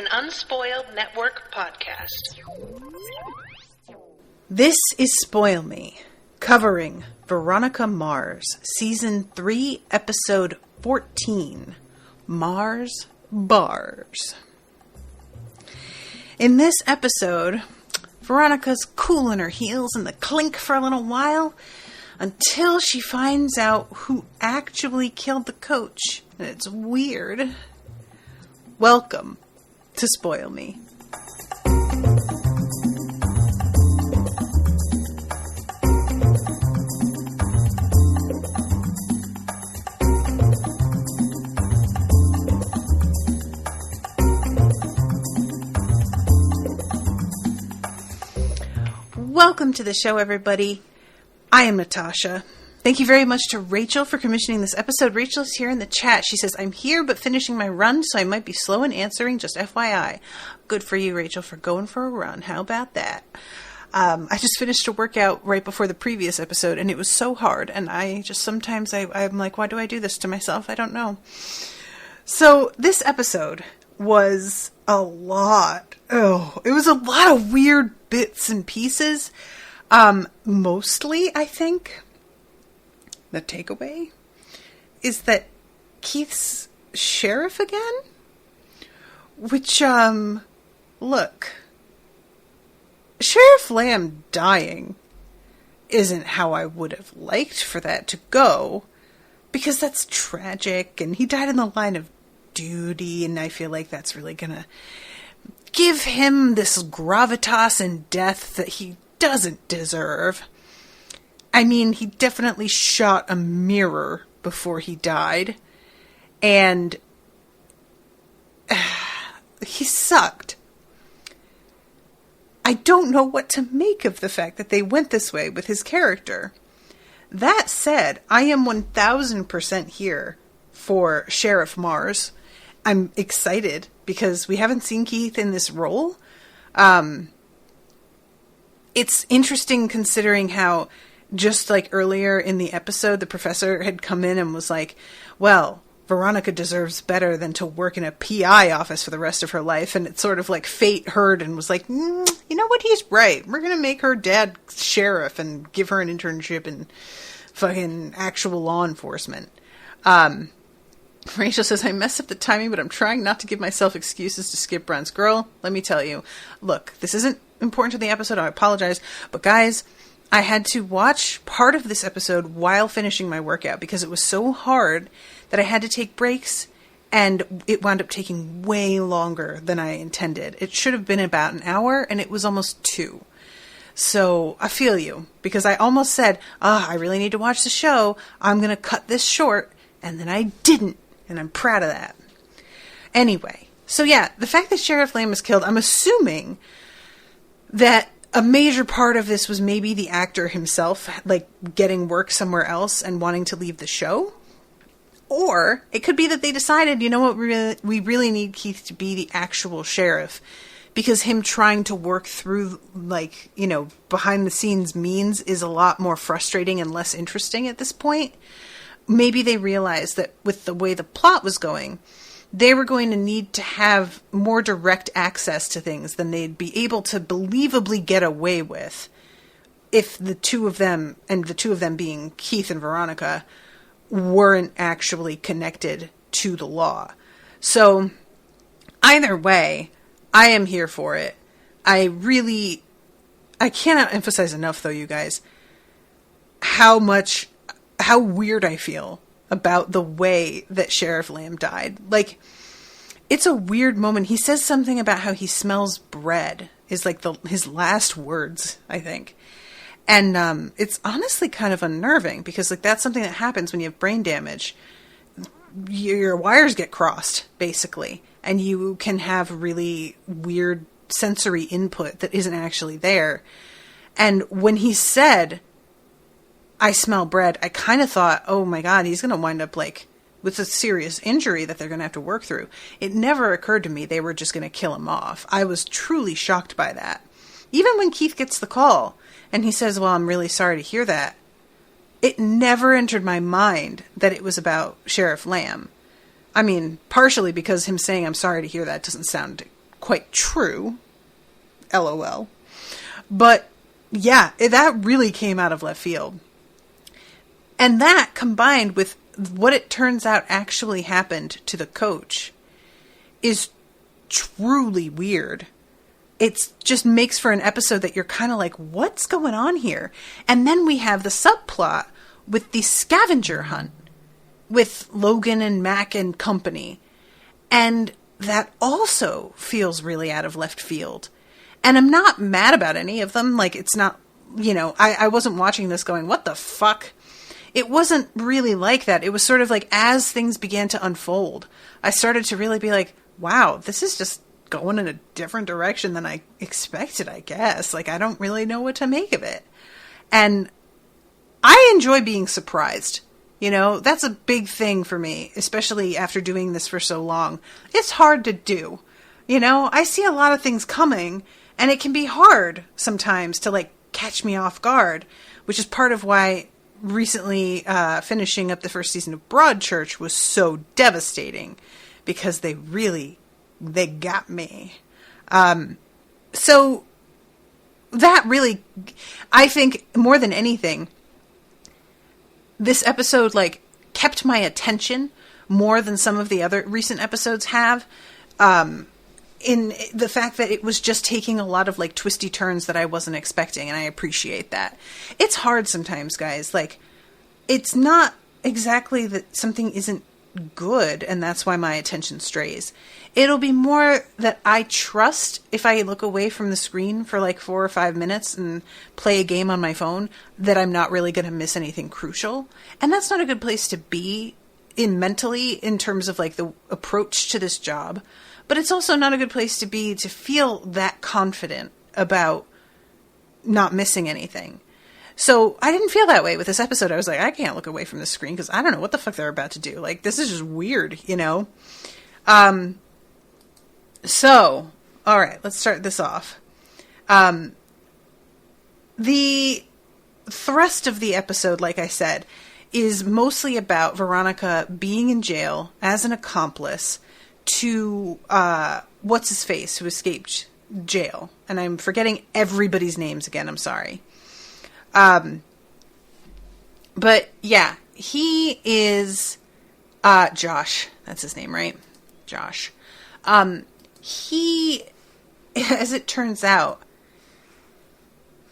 an Unspoiled Network podcast. This is Spoil Me, covering Veronica Mars, Season 3, Episode 14, Mars Bars. In this episode, Veronica's cool in her heels in the clink for a little while until she finds out who actually killed the coach. And it's weird. Welcome to Spoil Me. Welcome to the show, everybody. I am Natasha. Thank you very much to Rachel for commissioning this episode. Rachel is here in the chat. She says, I'm here but finishing my run, so I might be slow in answering, just FYI. Good for you, Rachel, for going for a run. How about that? I just finished a workout right before the previous episode, and it was so hard. And I just sometimes I'm like, why do I do this to myself? I don't know. So this episode was a lot. It was a lot of weird bits and pieces. Mostly, I think, the takeaway is that Keith's sheriff again? Which, look, Sheriff Lamb dying isn't how I would have liked for that to go, because that's tragic, and he died in the line of duty, and I feel like that's really gonna give him this gravitas and death that he doesn't deserve. I mean, he definitely shot a mirror before he died, and he sucked. I don't know what to make of the fact that they went this way with his character. That said, I am 1000% here for Sheriff Mars. I'm excited because we haven't seen Keith in this role. It's interesting considering how just like earlier in the episode, the professor had come in and was like, well, Veronica deserves better than to work in a PI office for the rest of her life. And it's sort of like fate heard and was like, you know what? He's right. We're going to make her dad sheriff and give her an internship in fucking actual law enforcement. Rachel says, I messed up the timing, but I'm trying not to give myself excuses to skip Brown's girl. Let me tell you, look, this isn't important to the episode. I apologize. But guys, I had to watch part of this episode while finishing my workout because it was so hard that I had to take breaks, and it wound up taking way longer than I intended. It should have been about an hour, and it was almost 2. So I feel you, because I almost said, I really need to watch the show. I'm going to cut this short, and then I didn't, and I'm proud of that. Anyway, so yeah, the fact that Sheriff Lamb was killed, I'm assuming that a major part of this was maybe the actor himself, like, getting work somewhere else and wanting to leave the show. Or it could be that they decided, you know what, we really need Keith to be the actual sheriff. Because him trying to work through, like, you know, behind the scenes means is a lot more frustrating and less interesting at this point. Maybe they realized that with the way the plot was going, they were going to need to have more direct access to things than they'd be able to believably get away with if the two of them, and the two of them being Keith and Veronica, weren't actually connected to the law. So, either way, I am here for it. I cannot emphasize enough, though, you guys, how weird I feel about the way that Sheriff Lamb died. Like, it's a weird moment. He says something about how he smells bread, is like his last words, I think. And it's honestly kind of unnerving, because like that's something that happens when you have brain damage. Your wires get crossed, basically, and you can have really weird sensory input that isn't actually there. And when he said, I smell bread, I kind of thought, oh my God, he's going to wind up like with a serious injury that they're going to have to work through. It never occurred to me they were just going to kill him off. I was truly shocked by that. Even when Keith gets the call and he says, well, I'm really sorry to hear that, it never entered my mind that it was about Sheriff Lamb. I mean, partially because him saying I'm sorry to hear that doesn't sound quite true. LOL. But yeah, that really came out of left field. And that combined with what it turns out actually happened to the coach is truly weird. It just makes for an episode that you're kind of like, what's going on here? And then we have the subplot with the scavenger hunt with Logan and Mac and company. And that also feels really out of left field. And I'm not mad about any of them. Like, it's not, I wasn't watching this going, what the fuck? It wasn't really like that. It was sort of like, as things began to unfold, I started to really be like, wow, this is just going in a different direction than I expected, I guess. Like, I don't really know what to make of it. And I enjoy being surprised. That's a big thing for me, especially after doing this for so long. It's hard to do. I see a lot of things coming, and it can be hard sometimes to, like, catch me off guard, which is part of why recently finishing up the first season of Broadchurch was so devastating, because they got me. So that really, I think more than anything, this episode, like, kept my attention more than some of the other recent episodes have, in the fact that it was just taking a lot of, like, twisty turns that I wasn't expecting, and I appreciate that. It's hard sometimes, guys. Like, it's not exactly that something isn't good, and that's why my attention strays. It'll be more that I trust, if I look away from the screen for like 4 or 5 minutes and play a game on my phone, that I'm not really going to miss anything crucial. And that's not a good place to be mentally in terms of, like, the approach to this job. But it's also not a good place to be to feel that confident about not missing anything. So I didn't feel that way with this episode. I was like, I can't look away from the screen because I don't know what the fuck they're about to do. Like, this is just weird, So, all right, let's start this off. The thrust of the episode, like I said, is mostly about Veronica being in jail as an accomplice to what's-his-face, who escaped jail. And I'm forgetting everybody's names again, I'm sorry. But yeah, he is Josh. That's his name, right? Josh. He, as it turns out,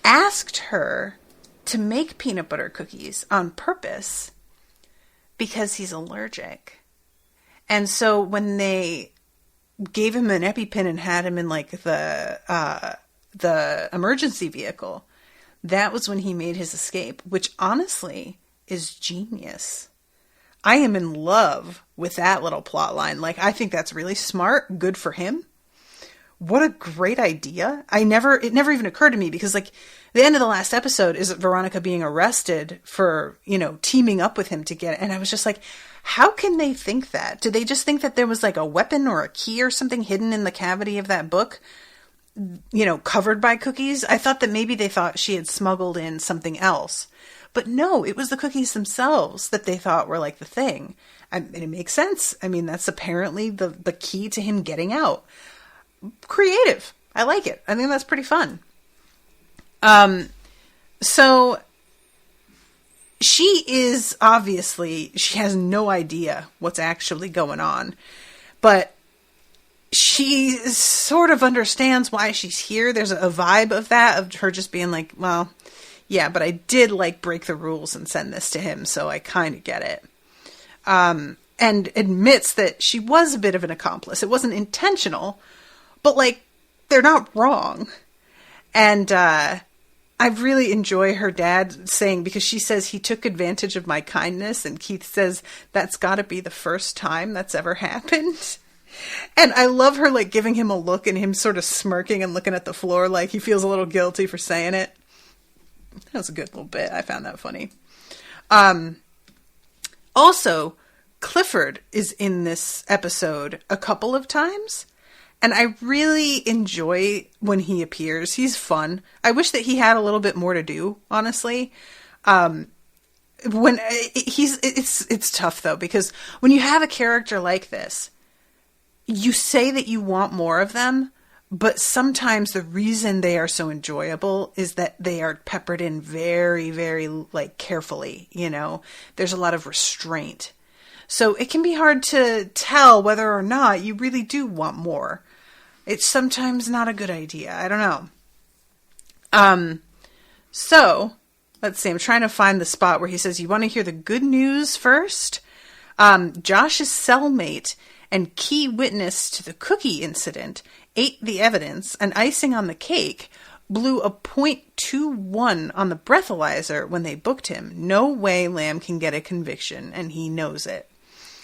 asked her to make peanut butter cookies on purpose because he's allergic. And so when they gave him an EpiPen and had him in, like, the emergency vehicle, that was when he made his escape, which honestly is genius. I am in love with that little plot line. Like, I think that's really smart. Good for him. What a great idea. It never even occurred to me, because, like, the end of the last episode is Veronica being arrested for, teaming up with him to get it. And I was just like, how can they think that? Did they just think that there was, like, a weapon or a key or something hidden in the cavity of that book, covered by cookies? I thought that maybe they thought she had smuggled in something else. But no, it was the cookies themselves that they thought were, like, the thing. And it makes sense. I mean, that's apparently the key to him getting out. Creative. I like it. I think that's pretty fun. So she has no idea what's actually going on, but she sort of understands why she's here. There's a vibe of that, of her just being like, well, yeah, but I did, like, break the rules and send this to him, so I kind of get it. And admits that she was a bit of an accomplice. It wasn't intentional, but, like, they're not wrong. And I really enjoy her dad saying, because she says he took advantage of my kindness, and Keith says that's got to be the first time that's ever happened. And I love her, like, giving him a look and him sort of smirking and looking at the floor like he feels a little guilty for saying it. That was a good little bit. I found that funny. Also, Clifford is in this episode a couple of times, and I really enjoy when he appears. He's fun. I wish that he had a little bit more to do, honestly. It's tough though, because when you have a character like this, you say that you want more of them, But sometimes the reason they are so enjoyable is that they are peppered in very, very, like, carefully, you know? There's a lot of restraint. So it can be hard to tell whether or not you really do want more. It's sometimes not a good idea. I don't know. So, let's see. I'm trying to find the spot where he says, you want to hear the good news first? Josh's cellmate and key witness to the cookie incident ate the evidence, and icing on the cake blew a .21 on the breathalyzer when they booked him. No way Lamb can get a conviction, and he knows it.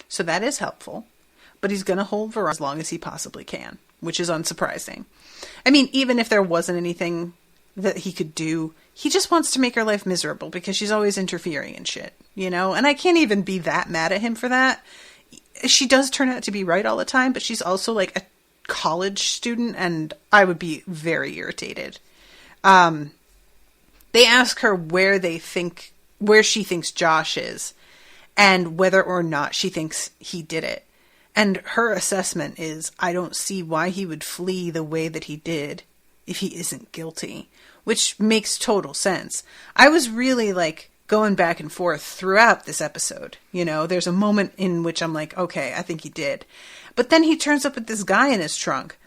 So that is helpful. But he's going to hold Veronica as long as he possibly can, which is unsurprising. I mean, even if there wasn't anything that he could do, he just wants to make her life miserable because she's always interfering in shit, you know? And I can't even be that mad at him for that. She does turn out to be right all the time, but she's also like a college student, and I would be very irritated. They ask her where she thinks Josh is, and whether or not she thinks he did it. And her assessment is, I don't see why he would flee the way that he did if he isn't guilty, which makes total sense. I was really like going back and forth throughout this episode. You know, there's a moment in which I'm like, okay, I think he did. But then he turns up with this guy in his trunk.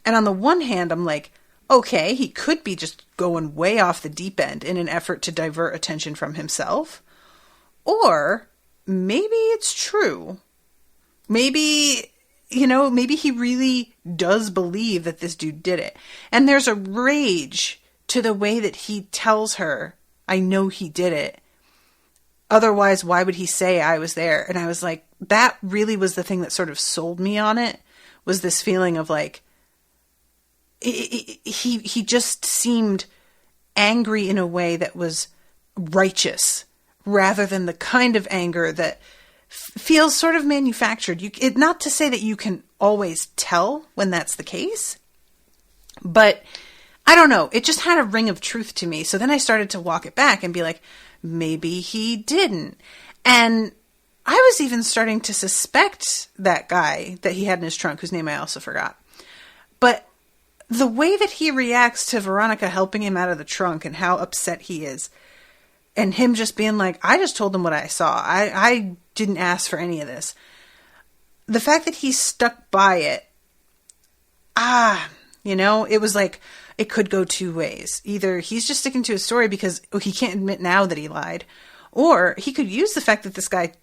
And on the one hand, I'm like, okay, he could be just going way off the deep end in an effort to divert attention from himself. Or maybe it's true. Maybe, you know, maybe he really does believe that this dude did it. And there's a rage to the way that he tells her, I know he did it. Otherwise, why would he say I was there? And I was like, that really was the thing that sort of sold me on it, was this feeling of like, he just seemed angry in a way that was righteous, rather than the kind of anger that feels sort of manufactured. Not to say that you can always tell when that's the case, but I don't know. It just had a ring of truth to me. So then I started to walk it back and be like, maybe he didn't. And I was even starting to suspect that guy that he had in his trunk, whose name I also forgot. But the way that he reacts to Veronica helping him out of the trunk and how upset he is, and him just being like, I just told them what I saw. I didn't ask for any of this. The fact that he stuck by it, you know, it was like, it could go two ways. Either he's just sticking to his story because he can't admit now that he lied, or he could use the fact that this guy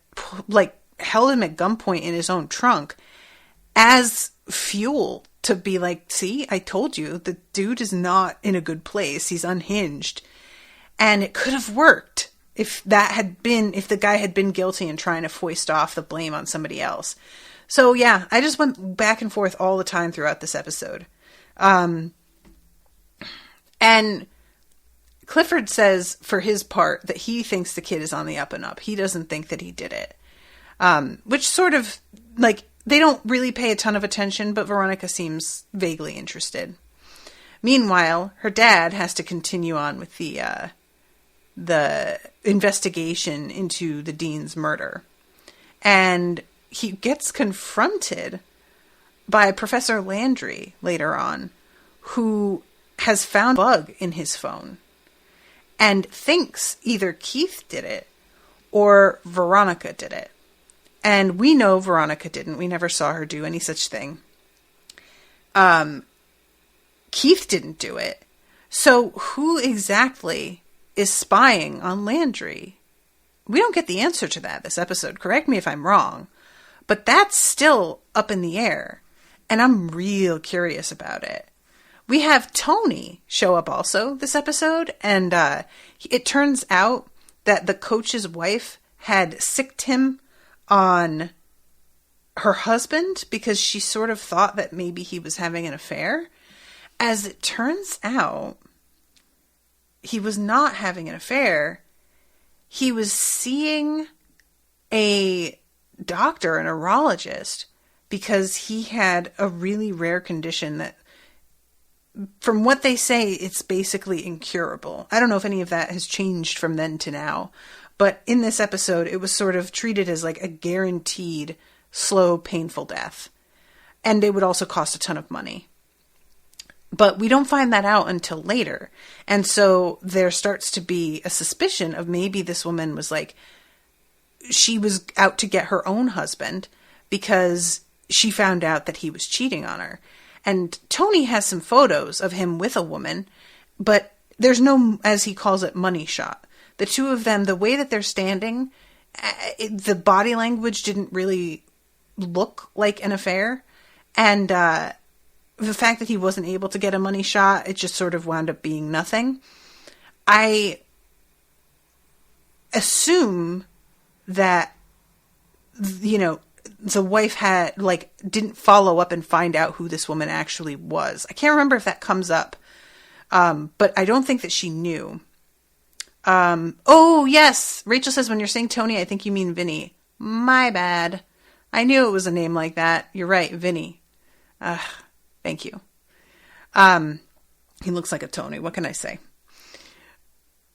like held him at gunpoint in his own trunk as fuel to be like, see, I told you, the dude is not in a good place. He's unhinged. And it could have worked if the guy had been guilty and trying to foist off the blame on somebody else. So yeah, I just went back and forth all the time throughout this episode. And Clifford says, for his part, that he thinks the kid is on the up and up. He doesn't think that he did it. Which sort of, like, they don't really pay a ton of attention, but Veronica seems vaguely interested. Meanwhile, her dad has to continue on with the investigation into the dean's murder. And he gets confronted by Professor Landry later on, who has found a bug in his phone and thinks either Keith did it or Veronica did it. And we know Veronica didn't. We never saw her do any such thing. Keith didn't do it. So who exactly is spying on Landry? We don't get the answer to that this episode. Correct me if I'm wrong. But that's still up in the air. And I'm real curious about it. We have Tony show up also this episode, and it turns out that the coach's wife had sicked him on her husband because she sort of thought that maybe he was having an affair. As it turns out, he was not having an affair. He was seeing a doctor, a neurologist, because he had a really rare condition that, from what they say, it's basically incurable. I don't know if any of that has changed from then to now, but in this episode, it was sort of treated as like a guaranteed slow, painful death. And it would also cost a ton of money. But we don't find that out until later. And so there starts to be a suspicion of maybe this woman was like, she was out to get her own husband because she found out that he was cheating on her. And Tony has some photos of him with a woman, but there's no, as he calls it, money shot. The two of them, the way that they're standing, the body language didn't really look like an affair. And the fact that he wasn't able to get a money shot, it just sort of wound up being nothing. I assume that, you know, the wife had, like, didn't follow up and find out who this woman actually was. I can't remember if that comes up, but I don't think that she knew. Oh, yes. Rachel says, when you're saying Tony, I think you mean Vinny. My bad. I knew it was a name like that. You're right, Vinny. Thank you. He looks like a Tony. What can I say?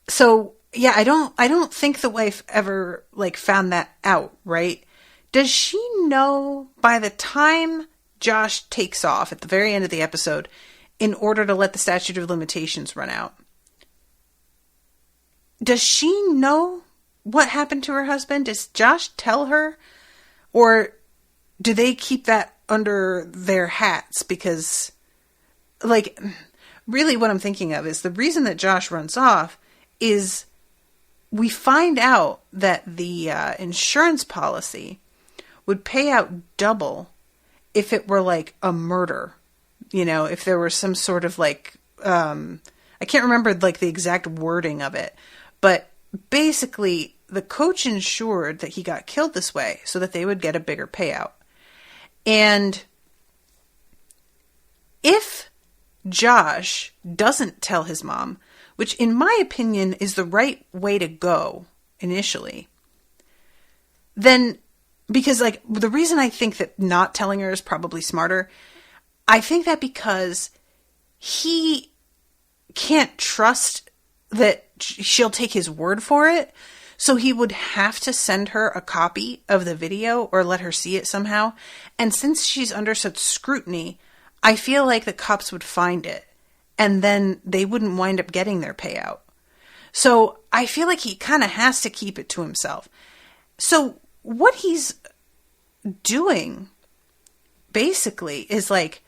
So, yeah, I don't think the wife ever, like, found that out, right? Does she know by the time Josh takes off at the very end of the episode in order to let the statute of limitations run out? Does she know what happened to her husband? Does Josh tell her? Or do they keep that under their hats? Because, like, really what I'm thinking of is the reason that Josh runs off is we find out that the insurance policy would pay out double if it were like a murder. You know, if there were some sort of like, I can't remember like the exact wording of it, but basically the coach ensured that he got killed this way so that they would get a bigger payout. And if Josh doesn't tell his mom, which in my opinion is the right way to go initially, then, because like the reason I think that not telling her is probably smarter, I think that because he can't trust that she'll take his word for it. So he would have to send her a copy of the video or let her see it somehow. And since she's under such scrutiny, I feel like the cops would find it and then they wouldn't wind up getting their payout. So I feel like he kind of has to keep it to himself. So what he's doing basically is like,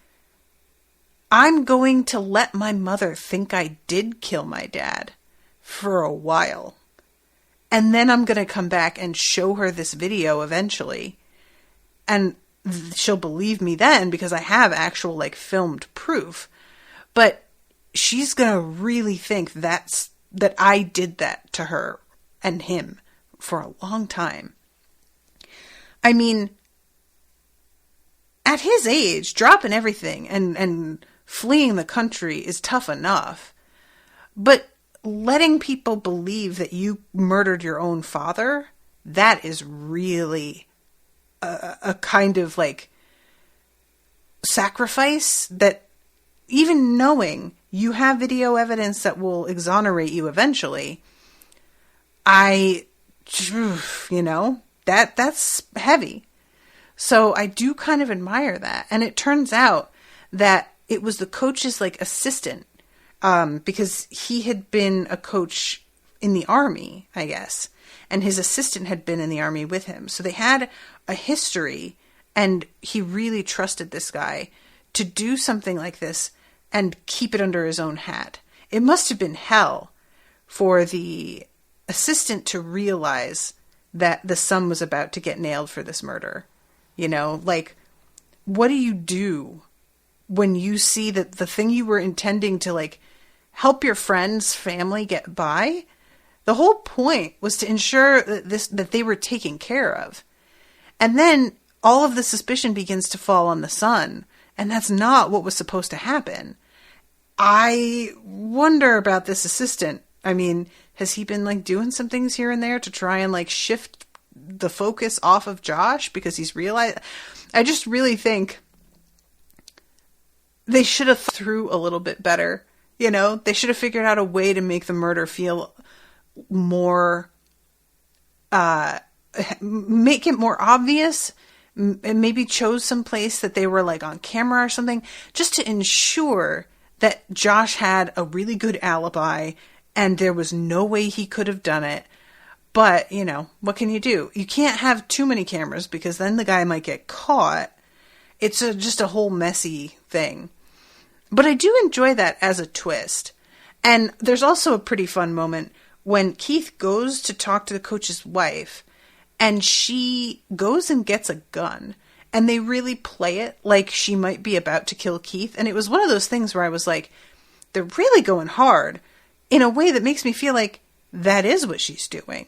I'm going to let my mother think I did kill my dad for a while. And then I'm going to come back and show her this video eventually. And she'll believe me then because I have actual like filmed proof. But she's going to really think that I did that to her and him for a long time. I mean, at his age, dropping everything and fleeing the country is tough enough. But letting people believe that you murdered your own father, that is really a kind of like sacrifice that even knowing you have video evidence that will exonerate you eventually, that's heavy. So I do kind of admire that. And it turns out that it was the coach's like assistant, because he had been a coach in the army, I guess, and his assistant had been in the army with him. So they had a history, and he really trusted this guy to do something like this and keep it under his own hat. It must have been hell for the assistant to realize that the son was about to get nailed for this murder. You know, like, what do you do when you see that the thing you were intending to like help your friend's family get by, the whole point was to ensure that they were taken care of. And then all of the suspicion begins to fall on the son, and that's not what was supposed to happen. I wonder about this assistant. I mean, has he been like doing some things here and there to try and like shift the focus off of Josh because he's realized? I just really think they should have thought through a little bit better. You know, they should have figured out a way to make the murder feel more, make it more obvious, and maybe chose some place that they were like on camera or something, just to ensure that Josh had a really good alibi and there was no way he could have done it. But, you know, what can you do? You can't have too many cameras because then the guy might get caught. It's just a whole messy thing. But I do enjoy that as a twist. And there's also a pretty fun moment when Keith goes to talk to the coach's wife and she goes and gets a gun. And they really play it like she might be about to kill Keith. And it was one of those things where I was like, they're really going hard in a way that makes me feel like that is what she's doing.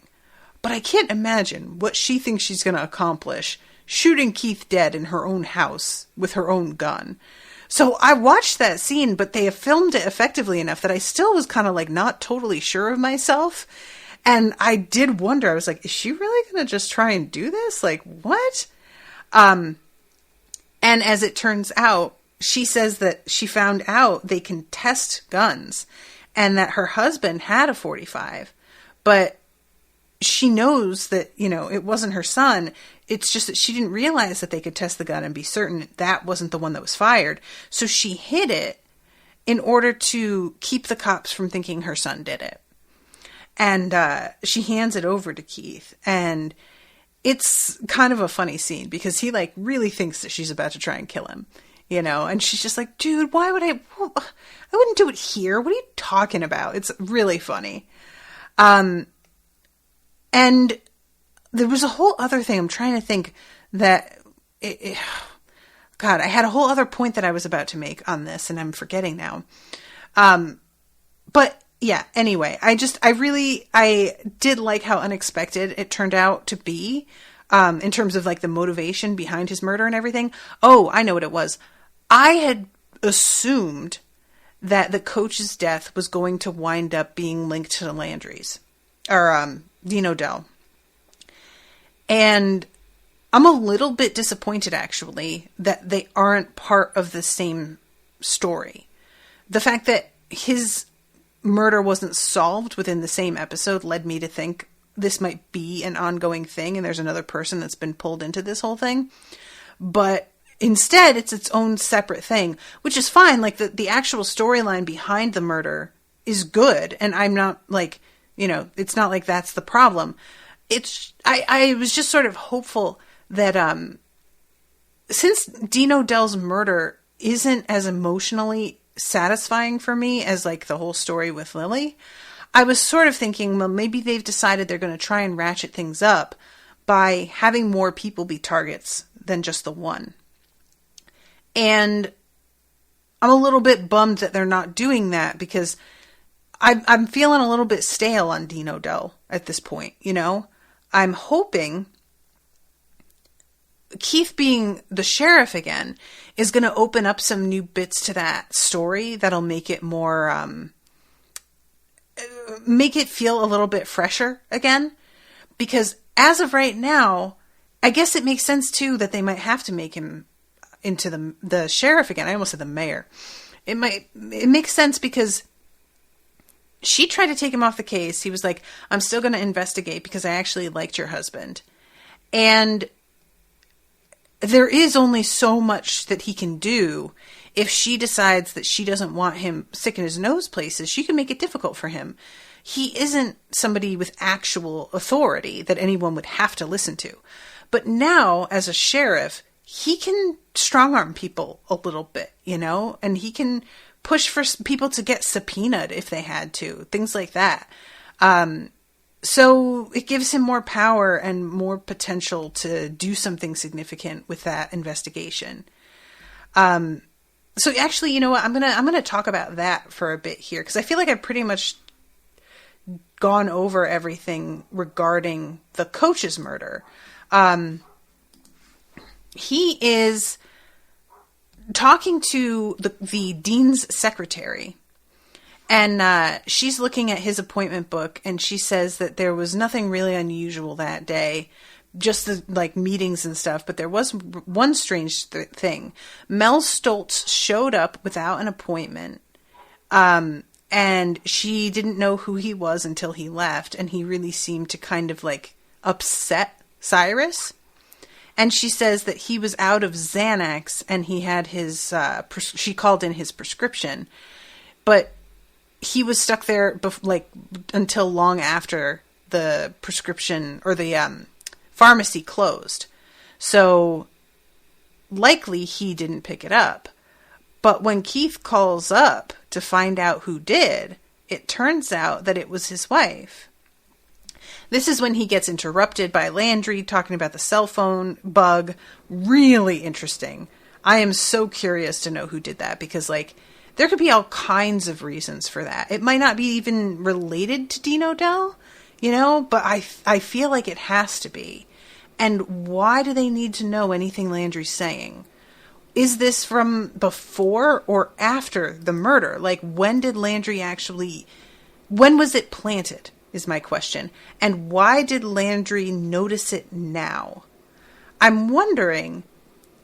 But I can't imagine what she thinks she's going to accomplish shooting Keith dead in her own house with her own gun. So I watched that scene, but they have filmed it effectively enough that I still was kind of like not totally sure of myself. And I did wonder, I was like, is she really going to just try and do this? Like, what? And as it turns out, she says that she found out they can test guns and that her husband had a .45, but she knows that, you know, it wasn't her son. It's just that she didn't realize that they could test the gun and be certain that wasn't the one that was fired. So she hid it in order to keep the cops from thinking her son did it. And she hands it over to Keith. And it's kind of a funny scene because he like really thinks that she's about to try and kill him, you know, and she's just like, dude, why would I wouldn't do it here. What are you talking about? It's really funny. And there was a whole other thing. I'm trying to think that God, I had a whole other point that I was about to make on this and I'm forgetting now. But yeah, anyway, I did like how unexpected it turned out to be, in terms of like the motivation behind his murder and everything. Oh, I know what it was. I had assumed that the coach's death was going to wind up being linked to the Landrys or, Dean O'Dell. And I'm a little bit disappointed actually that they aren't part of the same story. The fact that his murder wasn't solved within the same episode led me to think this might be an ongoing thing and there's another person that's been pulled into this whole thing. But instead, it's its own separate thing, which is fine. Like the actual storyline behind the murder is good. And I'm not like, you know, it's not like that's the problem. I was just sort of hopeful that, since Dean O'Dell's murder isn't as emotionally satisfying for me as like the whole story with Lily, I was sort of thinking, well, maybe they've decided they're going to try and ratchet things up by having more people be targets than just the one. And I'm a little bit bummed that they're not doing that because I'm feeling a little bit stale on Dean O'Dell at this point, you know? I'm hoping Keith being the sheriff again is going to open up some new bits to that story that'll make it more, make it feel a little bit fresher again. Because as of right now, I guess it makes sense too that they might have to make him into the sheriff again. I almost said the mayor. It makes sense because she tried to take him off the case. He was like, I'm still going to investigate because I actually liked your husband. And there is only so much that he can do. If she decides that she doesn't want him sticking his nose places, she can make it difficult for him. He isn't somebody with actual authority that anyone would have to listen to. But now, as a sheriff, he can strong-arm people a little bit, you know? And he can push for people to get subpoenaed if they had to. Things like that. So it gives him more power and more potential to do something significant with that investigation. So actually, you know what? I'm gonna talk about that for a bit here because I feel like I've pretty much gone over everything regarding the coach's murder. He is talking to the dean's secretary. And she's looking at his appointment book, and she says that there was nothing really unusual that day, just the like meetings and stuff. But there was one strange thing. Mel Stoltz showed up without an appointment, and she didn't know who he was until he left, and he really seemed to kind of like upset Cyrus. And she says that he was out of Xanax and he had his, she called in his prescription, but he was stuck there until long after the prescription or the pharmacy closed. So likely he didn't pick it up. But when Keith calls up to find out who did, it turns out that it was his wife. This is when he gets interrupted by Landry talking about the cell phone bug. Really interesting. I am so curious to know who did that because, there could be all kinds of reasons for that. It might not be even related to Dean O'Dell, but I feel like it has to be. And why do they need to know anything Landry's saying? Is this from before or after the murder? When did Landry when was it planted? Is my question. And why did Landry notice it now? I'm wondering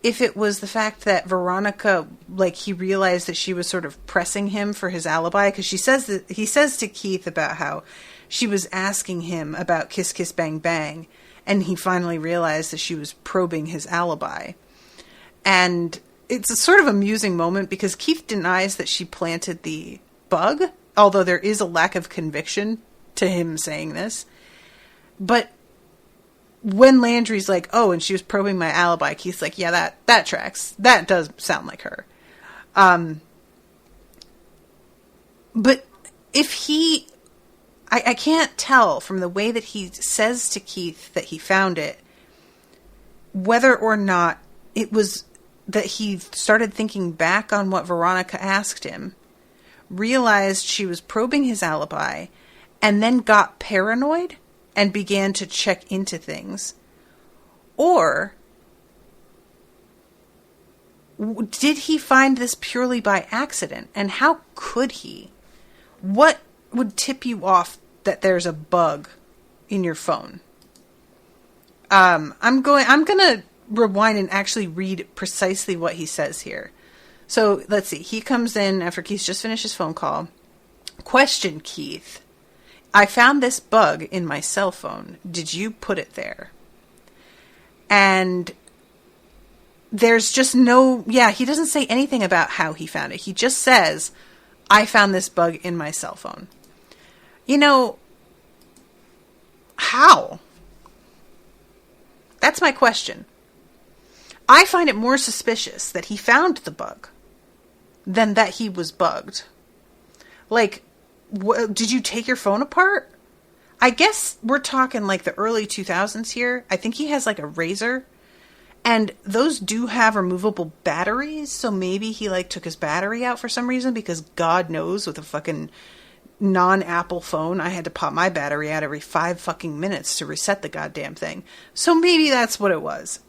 if it was the fact that Veronica, he realized that she was sort of pressing him for his alibi, because he says to Keith about how she was asking him about Kiss Kiss Bang Bang, and he finally realized that she was probing his alibi. And it's a sort of amusing moment because Keith denies that she planted the bug, although there is a lack of conviction to him saying this. But when Landry's like, oh, and she was probing my alibi, Keith's like, yeah, that tracks. That does sound like her. But if I can't tell from the way that he says to Keith that he found it, whether or not it was that he started thinking back on what Veronica asked him, realized she was probing his alibi, and then got paranoid and began to check into things. Or did he find this purely by accident? And how could he? What would tip you off that there's a bug in your phone? I'm going to rewind and actually read precisely what he says here. So let's see. He comes in after Keith just finished his phone call. Question, Keith. I found this bug in my cell phone. Did you put it there? And there's just he doesn't say anything about how he found it. He just says, I found this bug in my cell phone. How? That's my question. I find it more suspicious that he found the bug than that he was bugged. Did you take your phone apart? I guess we're talking the early 2000s here. I think he has a Razor, and those do have removable batteries. So maybe he took his battery out for some reason, because God knows with a fucking non-Apple phone, I had to pop my battery out every 5 fucking minutes to reset the goddamn thing. So maybe that's what it was.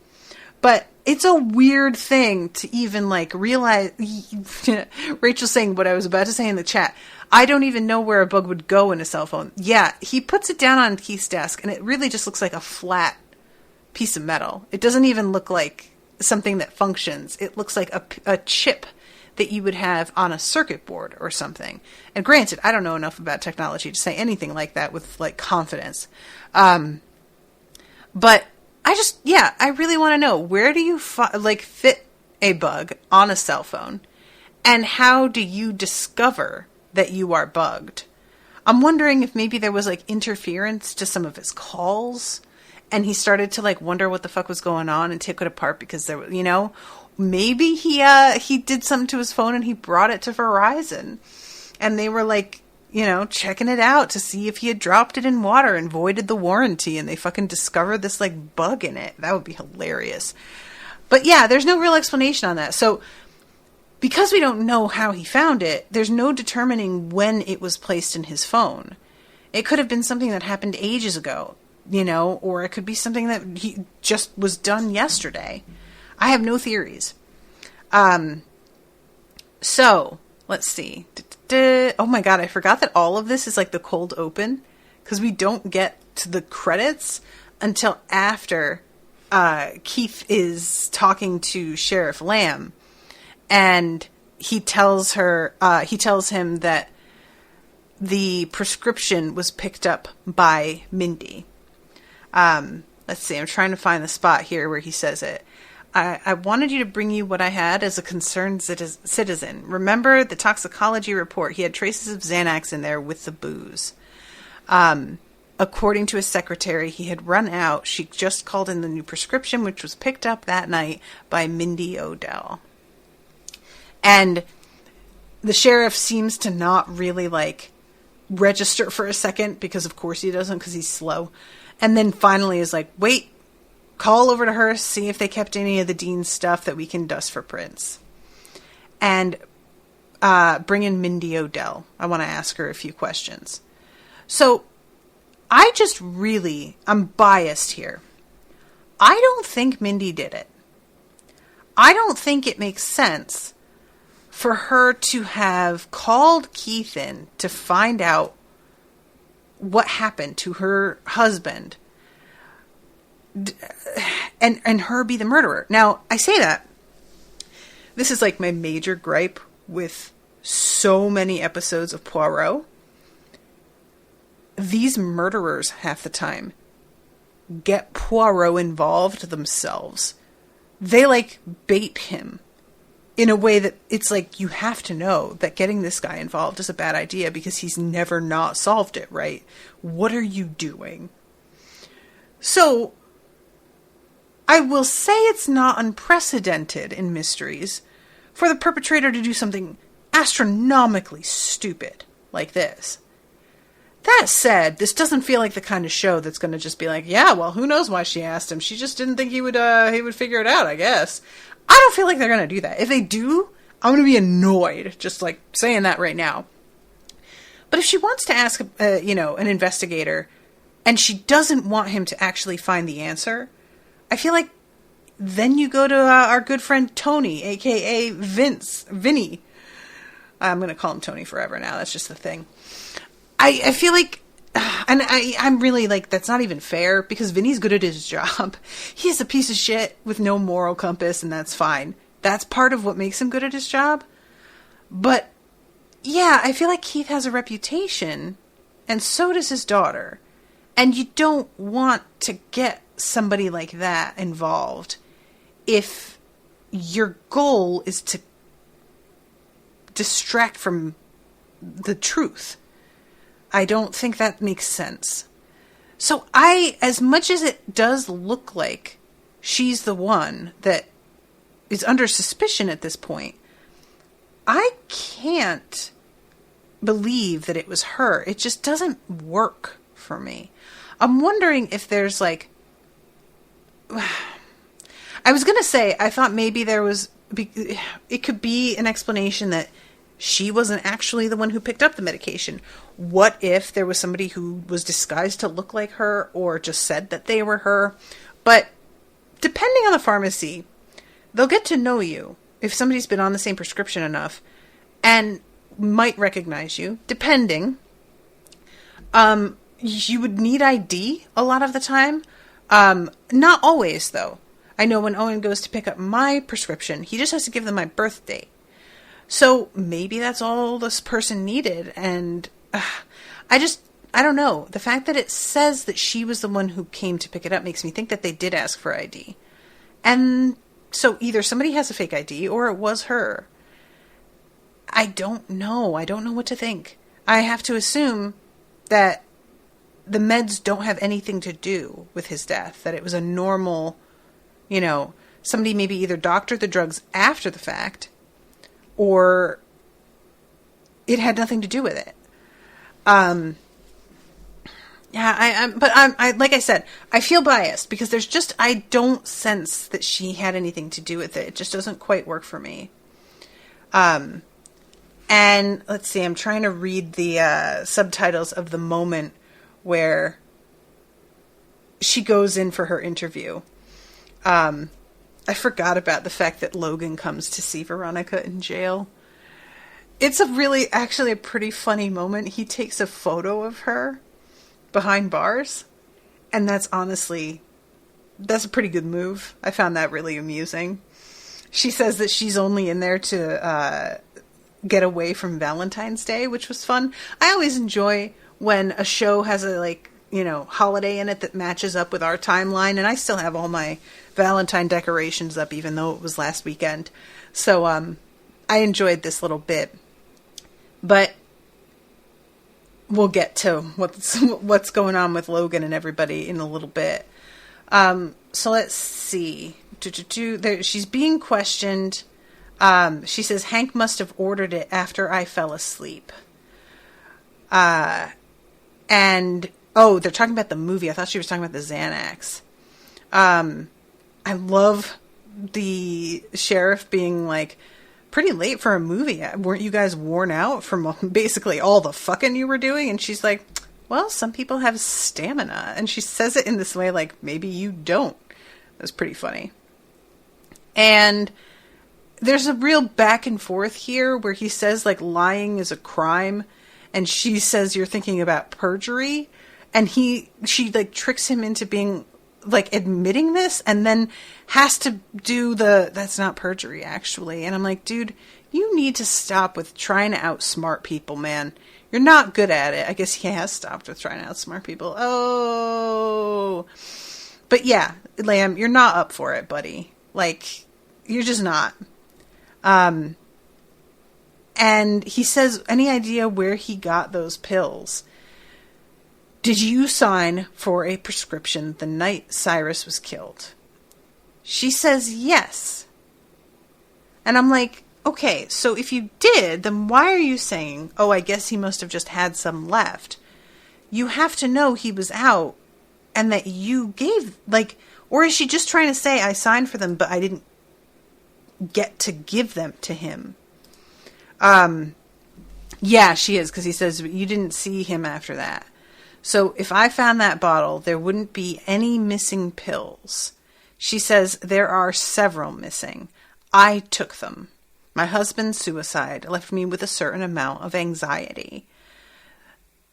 But it's a weird thing to even realize. Rachel's saying what I was about to say in the chat. I don't even know where a bug would go in a cell phone. Yeah, he puts it down on Keith's desk, and it really just looks like a flat piece of metal. It doesn't even look like something that functions. It looks like a chip that you would have on a circuit board or something. And granted, I don't know enough about technology to say anything like that with confidence. But I really want to know, where do you fit a bug on a cell phone? And how do you discover that you are bugged? I'm wondering if maybe there was interference to some of his calls, and he started to wonder what the fuck was going on and took it apart because there, maybe he did something to his phone and he brought it to Verizon, and they were checking it out to see if he had dropped it in water and voided the warranty, and they fucking discovered this bug in it. That would be hilarious. But yeah, there's no real explanation on that. So because we don't know how he found it, there's no determining when it was placed in his phone. It could have been something that happened ages ago, or it could be something that he just was done yesterday. I have no theories. So let's see. Oh my God, I forgot that all of this is the cold open, because we don't get to the credits until after Keith is talking to Sheriff Lamb, and he tells him that the prescription was picked up by Mindy. let's see, I'm trying to find the spot here where he says it. I wanted you to bring you what I had as a concerned citizen. Remember the toxicology report? He had traces of Xanax in there with the booze. According to his secretary, he had run out. She just called in the new prescription, which was picked up that night by Mindy Odell. And the sheriff seems to not really, like, register for a second, because of course he doesn't, because he's slow. And then finally is like, wait, call over to her, see if they kept any of the Dean's stuff that we can dust for prints. And bring in Mindy Odell. I want to ask her a few questions. So, I'm biased here. I don't think Mindy did it. I don't think it makes sense for her to have called Keith in to find out what happened to her husband and her be the murderer. Now, I say that. This is like my major gripe with so many episodes of Poirot. These murderers, half the time, get Poirot involved themselves. They, like, bait him in a way that it's like, you have to know that getting this guy involved is a bad idea because he's never not solved it, right? What are you doing? So, I will say it's not unprecedented in mysteries for the perpetrator to do something astronomically stupid like this. That said, this doesn't feel like the kind of show that's going to just be like, yeah, well, who knows why she asked him. She just didn't think he would figure it out, I guess. I don't feel like they're going to do that. If they do, I'm going to be annoyed, just like saying that right now. But if she wants to ask, an investigator, and she doesn't want him to actually find the answer, I feel like then you go to our good friend Tony, a.k.a. Vinny. I'm going to call him Tony forever now. That's just the thing. I feel like, and I'm really like, that's not even fair, because Vinny's good at his job. He's a piece of shit with no moral compass, and that's fine. That's part of what makes him good at his job. But, yeah, I feel like Keith has a reputation, and so does his daughter. And you don't want to get somebody like that involved if your goal is to distract from the truth. I don't think that makes sense. So as much as it does look like she's the one that is under suspicion at this point, I can't believe that it was her. It just doesn't work for me. I'm wondering if there's like... I was going to say, I thought maybe there was... It could be an explanation that she wasn't actually the one who picked up the medication. What if there was somebody who was disguised to look like her or just said that they were her? But depending on the pharmacy, they'll get to know you if somebody's been on the same prescription enough and might recognize you, depending. You would need ID a lot of the time. Not always, though. I know when Owen goes to pick up my prescription, he just has to give them my birth date. So maybe that's all this person needed. And I don't know. The fact that it says that she was the one who came to pick it up makes me think that they did ask for ID. And so either somebody has a fake ID or it was her. I don't know. I don't know what to think. I have to assume that the meds don't have anything to do with his death. That it was a normal, somebody maybe either doctored the drugs after the fact or it had nothing to do with it. But like I said, I feel biased because I don't sense that she had anything to do with it. It just doesn't quite work for me. And let's see, I'm trying to read the subtitles of the moment where she goes in for her interview. I forgot about the fact that Logan comes to see Veronica in jail. It's actually a pretty funny moment. He takes a photo of her behind bars, and that's a pretty good move. I found that really amusing. She says that she's only in there to get away from Valentine's Day, which was fun. I always enjoy when a show has holiday in it that matches up with our timeline. And I still have all my Valentine decorations up, even though it was last weekend. So, I enjoyed this little bit. But we'll get to what's going on with Logan and everybody in a little bit. So let's see. She's being questioned. She says, Hank must have ordered it after I fell asleep. And, they're talking about the movie. I thought she was talking about the Xanax. I love the sheriff being like, pretty late for a movie. Weren't you guys worn out from basically all the fucking you were doing? And she's like, well, some people have stamina. And she says it in this way like, maybe you don't. That's pretty funny. And there's a real back and forth here where he says like lying is a crime. And she says you're thinking about perjury. And she like tricks him into being like admitting this and then has to do that's not perjury actually. And I'm like, dude, you need to stop with trying to outsmart people, man. You're not good at it. I guess he has stopped with trying to outsmart people. Oh, but yeah, Lamb, you're not up for it, buddy. Like, you're just not. And he says, any idea where he got those pills? Did you sign for a prescription the night Cyrus was killed? She says yes. And I'm like, okay, so if you did, then why are you saying, oh, I guess he must have just had some left? You have to know he was out and that you gave, like, or is she just trying to say I signed for them, but I didn't get to give them to him? Yeah, she is, because he says you didn't see him after that. So if I found that bottle, there wouldn't be any missing pills. She says there are several missing. I took them. My husband's suicide left me with a certain amount of anxiety.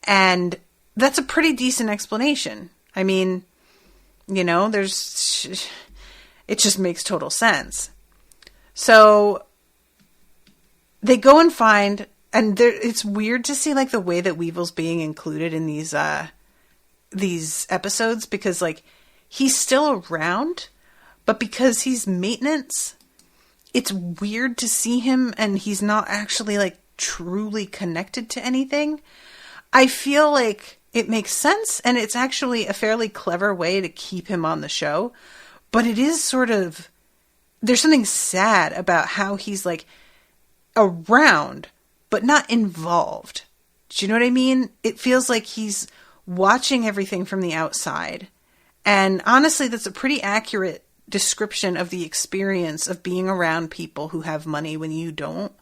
And that's a pretty decent explanation. I mean, it just makes total sense. So they go and find, and it's weird to see like the way that Weevil's being included in these episodes, because like he's still around, but because he's maintenance, it's weird to see him and he's not actually like truly connected to anything. I feel like it makes sense, and it's actually a fairly clever way to keep him on the show, but it is sort of, there's something sad about how he's like around but not involved. Do you know what I mean? It feels like he's watching everything from the outside. And honestly, that's a pretty accurate description of the experience of being around people who have money when you don't,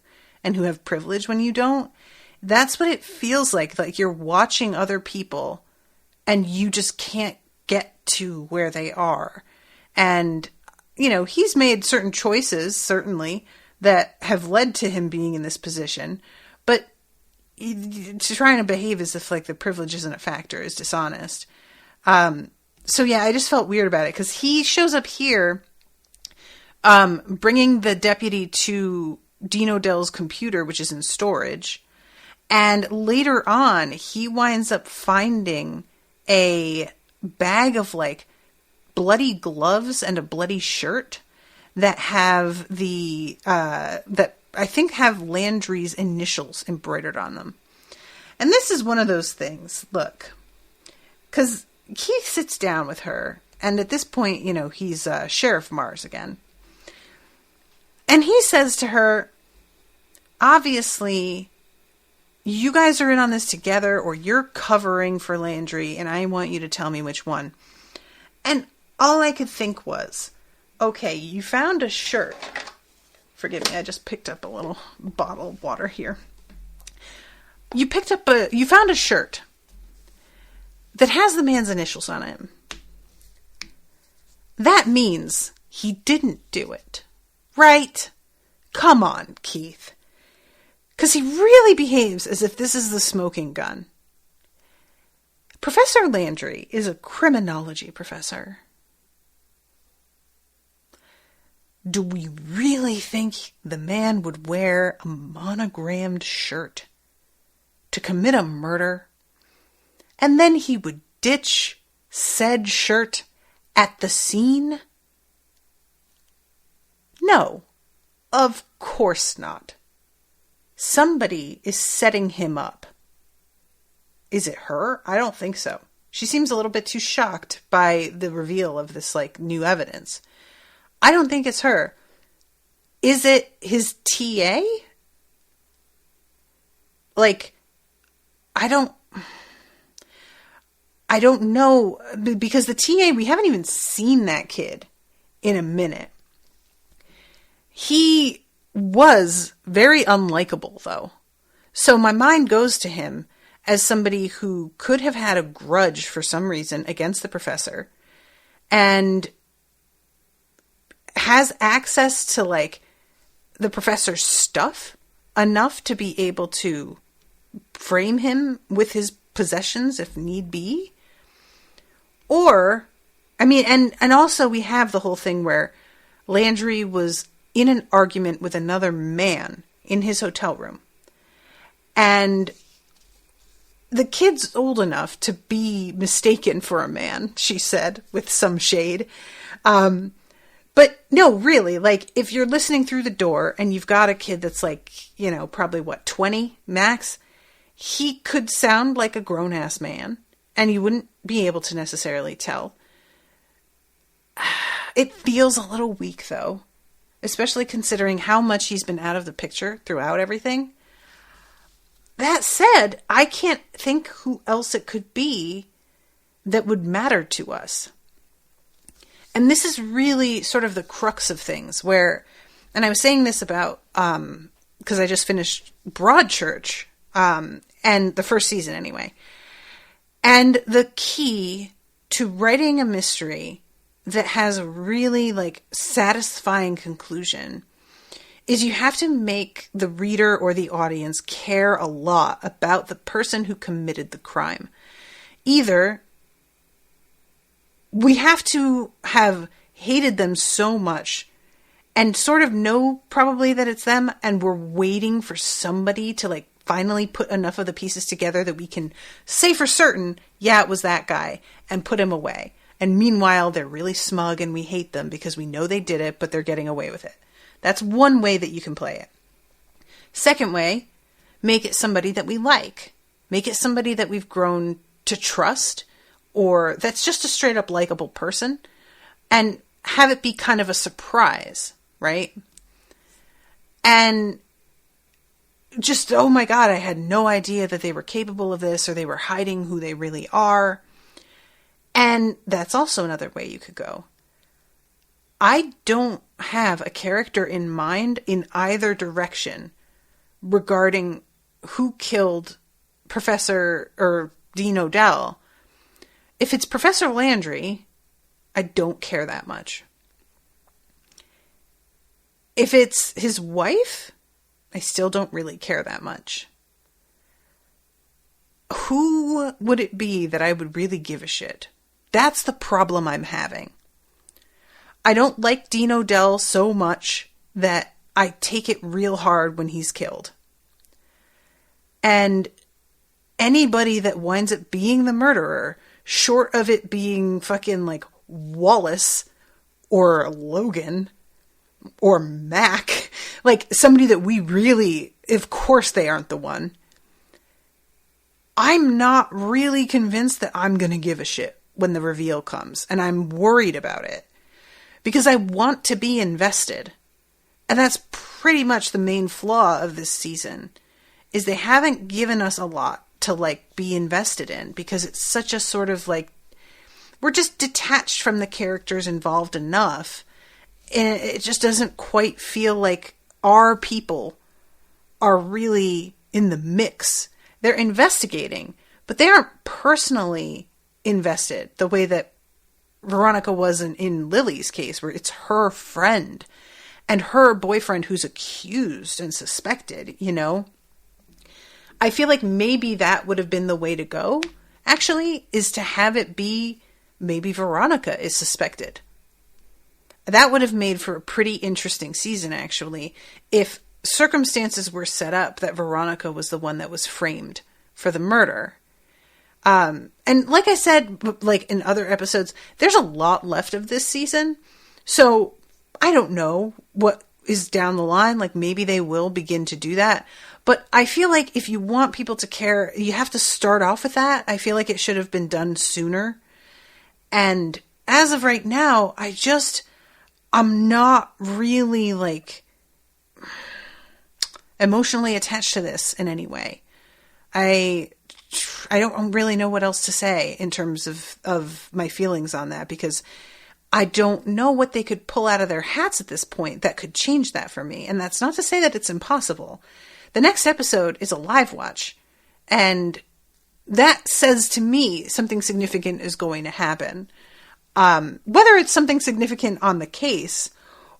and who have privilege when you don't. That's what it feels like you're watching other people and you just can't get to where they are. And, he's made certain choices, certainly, that have led to him being in this position, but trying to behave as if like the privilege isn't a factor is dishonest. So yeah, I just felt weird about it, because he shows up here, bringing the deputy to Dean Odell's computer, which is in storage. And later on, he winds up finding a bag of like bloody gloves and a bloody shirt that have that I think have Landry's initials embroidered on them. And this is one of those things, look, because Keith sits down with her, and at this point, he's Sheriff Mars again. And he says to her, obviously, you guys are in on this together, or you're covering for Landry, and I want you to tell me which one. And all I could think was, okay, you found a shirt. Forgive me, I just picked up a little bottle of water here. You found a shirt that has the man's initials on it. That means he didn't do it, right? Come on, Keith. Because he really behaves as if this is the smoking gun. Professor Landry is a criminology professor. Do we really think the man would wear a monogrammed shirt to commit a murder? And then he would ditch said shirt at the scene? No, of course not. Somebody is setting him up. Is it her? I don't think so. She seems a little bit too shocked by the reveal of this, like, new evidence. I don't think it's her. Is it his TA? Like, I don't know, because the TA, we haven't even seen that kid in a minute. He was very unlikable, though. So my mind goes to him as somebody who could have had a grudge for some reason against the professor and has access to, like, the professor's stuff enough to be able to frame him with his possessions if need be. Or, I mean, and also we have the whole thing where Landry was in an argument with another man in his hotel room. And the kid's old enough to be mistaken for a man, she said, with some shade. But no, really, like, if you're listening through the door and you've got a kid that's like, you know, probably 20 max, he could sound like a grown-ass man, and you wouldn't be able to necessarily tell. It feels a little weak, though, especially considering how much he's been out of the picture throughout everything. That said, I can't think who else it could be that would matter to us. And this is really sort of the crux of things where, and I was saying this about, because I just finished Broadchurch, and the first season anyway. And the key to writing a mystery that has a really, like, satisfying conclusion is you have to make the reader or the audience care a lot about the person who committed the crime. Either we have to have hated them so much and sort of know probably that it's them, and we're waiting for somebody to, like, finally put enough of the pieces together that we can say for certain, yeah, it was that guy, and put him away. And meanwhile, they're really smug and we hate them because we know they did it, but they're getting away with it. That's one way that you can play it. Second way, make it somebody that we like. Make it somebody that we've grown to trust, or that's just a straight up likable person, and have it be kind of a surprise, right? And just, oh my God, I had no idea that they were capable of this, or they were hiding who they really are. And that's also another way you could go. I don't have a character in mind in either direction regarding who killed Professor or Dean Odell. If it's Professor Landry, I don't care that much. If it's his wife, I still don't really care that much. Who would it be that I would really give a shit? That's the problem I'm having. I don't like Dean Odell so much that I take it real hard when he's killed. And anybody that winds up being the murderer, short of it being fucking like Wallace or Logan or Mac, like somebody that we really, of course they aren't the one, I'm not really convinced that I'm going to give a shit when the reveal comes. And I'm worried about it because I want to be invested. And that's pretty much the main flaw of this season, is they haven't given us a lot to, like, be invested in, because it's such a sort of, like, we're just detached from the characters involved enough, and it just doesn't quite feel like our people are really in the mix. They're investigating, but they aren't personally invested the way that Veronica was in Lily's case, where it's her friend and her boyfriend who's accused and suspected, you know? I feel like maybe that would have been the way to go, actually, is to have it be maybe Veronica is suspected. That would have made for a pretty interesting season, actually, if circumstances were set up that Veronica was the one that was framed for the murder. And like I said, like in other episodes, there's a lot left of this season. So I don't know what is down the line. Like maybe they will begin to do that. But I feel like if you want people to care, you have to start off with that. I feel like it should have been done sooner. And as of right now, I'm not really like emotionally attached to this in any way. I don't really know what else to say in terms of my feelings on that, because I don't know what they could pull out of their hats at this point that could change that for me. And that's not to say that it's impossible. The next episode is a live watch, and that says to me something significant is going to happen. Whether it's something significant on the case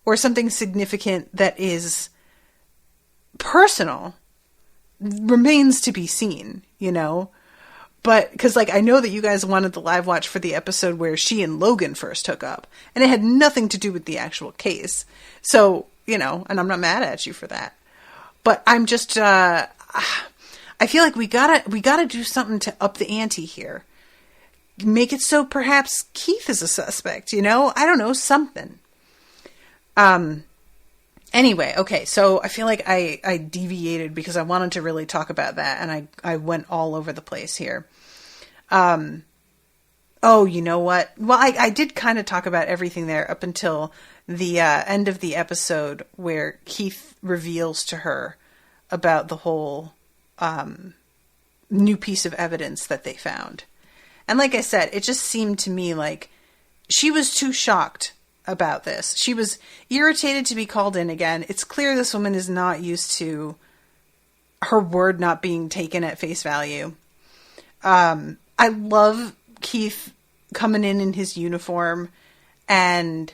or something significant that is personal remains to be seen, you know? But, because, like, I know that you guys wanted the live watch for the episode where she and Logan first hook up, and it had nothing to do with the actual case. So, you know, and I'm not mad at you for that. But I'm just, I feel like we gotta do something to up the ante here. Make it so perhaps Keith is a suspect, you know? I don't know, something. Anyway, okay, so I feel like I deviated because I wanted to really talk about that, and I went all over the place here. Oh, you know what? Well, I did kind of talk about everything there up until the end of the episode where Keith reveals to her about the whole new piece of evidence that they found. And like I said, it just seemed to me like she was too shocked about this. She was irritated to be called in again. It's clear this woman is not used to her word not being taken at face value. I love Keith coming in his uniform and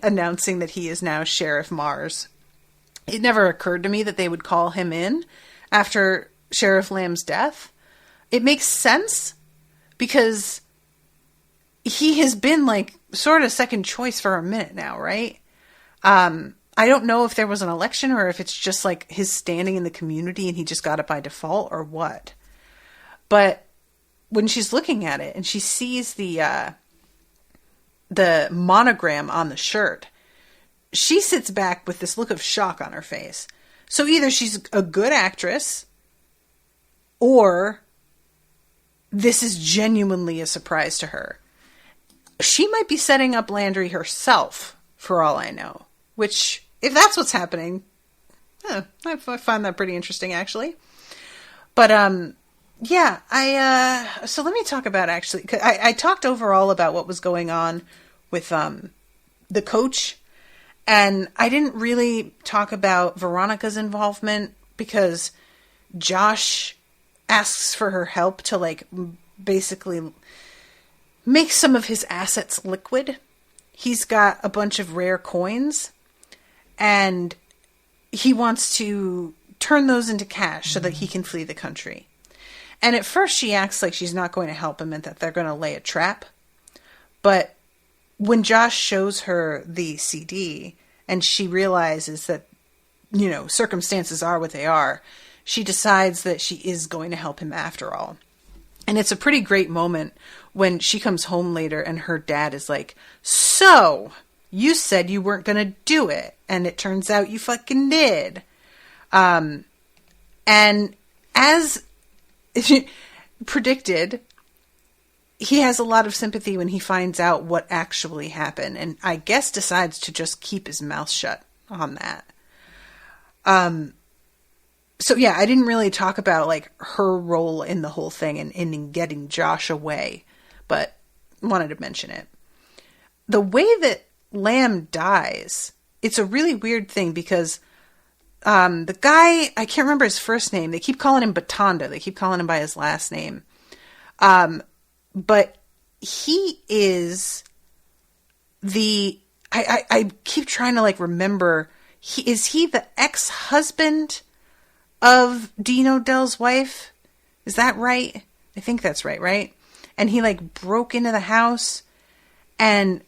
announcing that he is now Sheriff Mars. It never occurred to me that they would call him in after Sheriff Lamb's death. It makes sense because he has been like sort of second choice for a minute now, right? I don't know if there was an election or if it's just like his standing in the community and he just got it by default or what. But when she's looking at it and she sees the monogram on the shirt, she sits back with this look of shock on her face. So either she's a good actress or this is genuinely a surprise to her. She might be setting up Landry herself, for all I know. Which, if that's what's happening, I find that pretty interesting, actually. But, yeah, so let me talk about, actually, 'cause I talked overall about what was going on with the coach, and I didn't really talk about Veronica's involvement, because Josh asks for her help to, like, basically make some of his assets liquid. He's got a bunch of rare coins, and he wants to turn those into cash so that he can flee the country. And at first she acts like she's not going to help him and that they're going to lay a trap. But when Josh shows her the CD and she realizes that, you know, circumstances are what they are, she decides that she is going to help him after all. And it's a pretty great moment when she comes home later and her dad is like, so, you said you weren't going to do it. And it turns out you fucking did. And as predicted, he has a lot of sympathy when he finds out what actually happened. And I guess decides to just keep his mouth shut on that. So yeah, I didn't really talk about like her role in the whole thing and in getting Josh away, but wanted to mention it. The way that Lamb dies, it's a really weird thing because the guy, I can't remember his first name. They keep calling him Batanda. They keep calling him by his last name. But he is I keep trying to like remember, is he the ex-husband of Dean O'Dell's wife? Is that right? I think that's right? And he like broke into the house and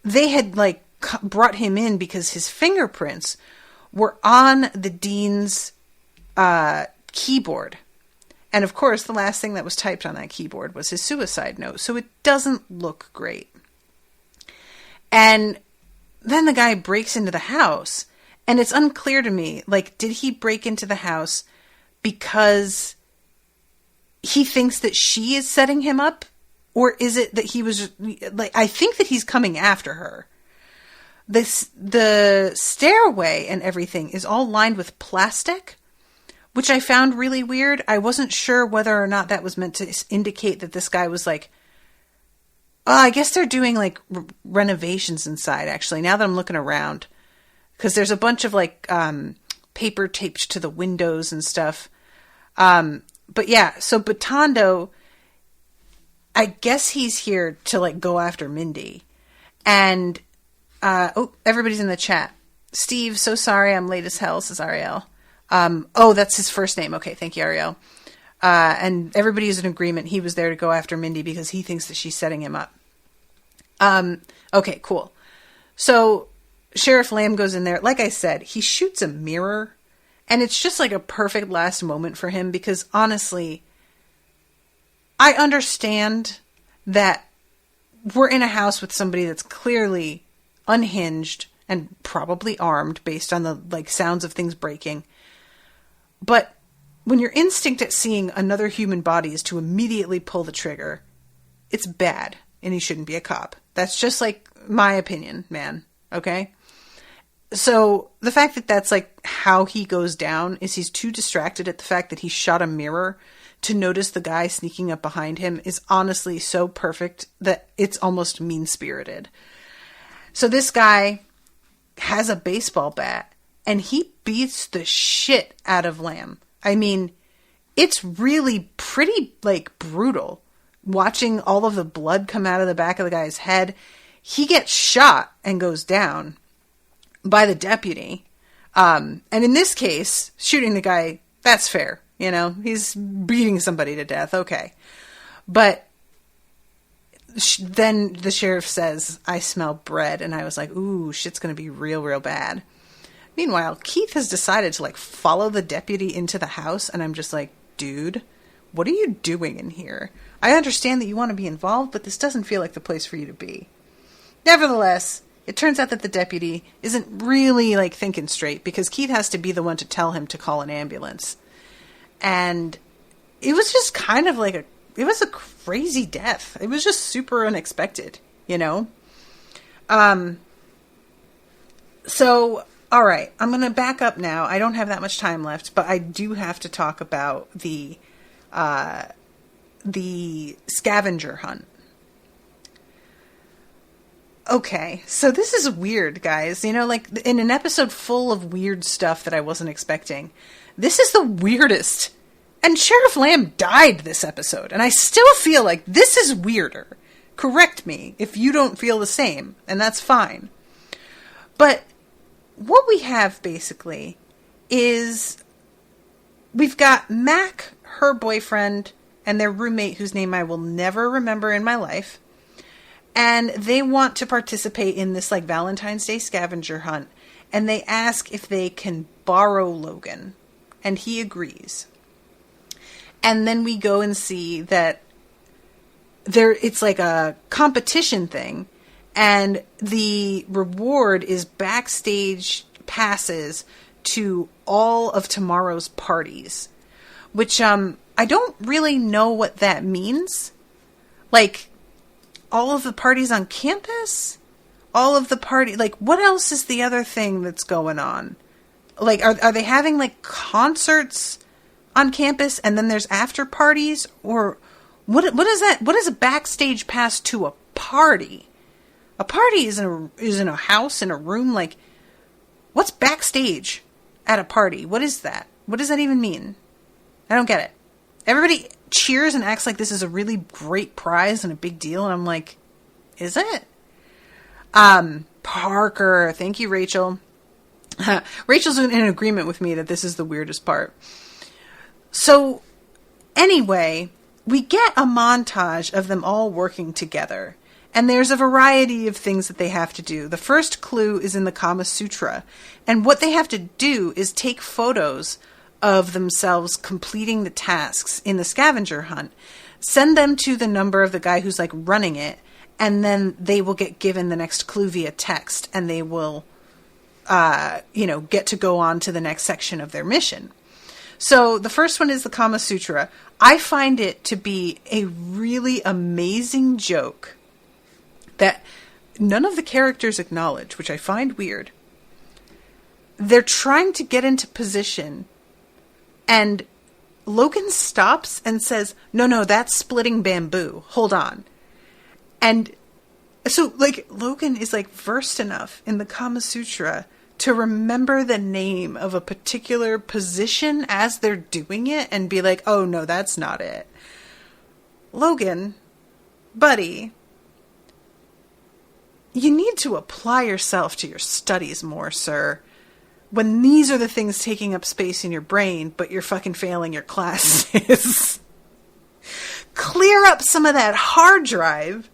they had like brought him in because his fingerprints were on the Dean's keyboard. And of course, the last thing that was typed on that keyboard was his suicide note. So it doesn't look great. And then the guy breaks into the house. And it's unclear to me, like, did he break into the house because he thinks that she is setting him up? Or is it that he was, like, I think that he's coming after her. The stairway and everything is all lined with plastic, which I found really weird. I wasn't sure whether or not that was meant to indicate that this guy was like, oh, I guess they're doing like renovations inside, actually, now that I'm looking around. Because there's a bunch of like paper taped to the windows and stuff. But yeah, so Batondo, I guess he's here to like go after Mindy. And everybody's in the chat. Steve, so sorry I'm late as hell, says Ariel. That's his first name. Okay, thank you, Ariel. And everybody is in agreement. He was there to go after Mindy because he thinks that she's setting him up. Okay, cool. So Sheriff Lamb goes in there. Like I said, he shoots a mirror. And it's just like a perfect last moment for him because honestly, I understand that we're in a house with somebody that's clearly unhinged and probably armed based on the like sounds of things breaking. But when your instinct at seeing another human body is to immediately pull the trigger, it's bad and he shouldn't be a cop. That's just like my opinion, man. Okay? So the fact that that's like how he goes down is he's too distracted at the fact that he shot a mirror to notice the guy sneaking up behind him is honestly so perfect that it's almost mean-spirited. So this guy has a baseball bat and he beats the shit out of Lamb. I mean, it's really pretty like brutal watching all of the blood come out of the back of the guy's head. He gets shot and goes down by the deputy. And in this case, shooting the guy, that's fair. You know, he's beating somebody to death. Okay. But then the sheriff says, I smell bread. And I was like, ooh, shit's going to be real, real bad. Meanwhile, Keith has decided to like follow the deputy into the house. And I'm just like, dude, what are you doing in here? I understand that you want to be involved, but this doesn't feel like the place for you to be. Nevertheless, it turns out that the deputy isn't really like thinking straight because Keith has to be the one to tell him to call an ambulance. And it was just kind of like it was a crazy death. It was just super unexpected, you know? So, all right, I'm going to back up now. I don't have that much time left, but I do have to talk about the scavenger hunt. Okay, so this is weird, guys. You know, like in an episode full of weird stuff that I wasn't expecting, this is the weirdest. And Sheriff Lamb died this episode, and I still feel like this is weirder. Correct me if you don't feel the same, and that's fine. But what we have basically is we've got Mac, her boyfriend, and their roommate whose name I will never remember in my life. And they want to participate in this like Valentine's Day scavenger hunt. And they ask if they can borrow Logan. And he agrees. And then we go and see that it's like a competition thing. And the reward is backstage passes to all of tomorrow's parties. Which I don't really know what that means. Like, all of the parties on campus? All of the party, like, what else is the other thing that's going on? Like, are they having, like, concerts on campus and then there's after parties? Or what is that? What is a backstage pass to a party? A party is in a house, in a room. Like, what's backstage at a party? What is that? What does that even mean? I don't get it. Everybody cheers and acts like this is a really great prize and a big deal. And I'm like, is it? Parker. Thank you, Rachel. Rachel's in agreement with me that this is the weirdest part. So anyway, we get a montage of them all working together. And there's a variety of things that they have to do. The first clue is in the Kama Sutra. And what they have to do is take photos of themselves completing the tasks in the scavenger hunt, send them to the number of the guy who's like running it, and then they will get given the next clue via text, and they will, get to go on to the next section of their mission. So the first one is the Kama Sutra. I find it to be a really amazing joke that none of the characters acknowledge, which I find weird. They're trying to get into position, and Logan stops and says, no, that's splitting bamboo. Hold on. And so, like, Logan is, like, versed enough in the Kama Sutra to remember the name of a particular position as they're doing it and be like, oh, no, that's not it. Logan, buddy, you need to apply yourself to your studies more, sir. When these are the things taking up space in your brain, but you're fucking failing your classes. Clear up some of that hard drive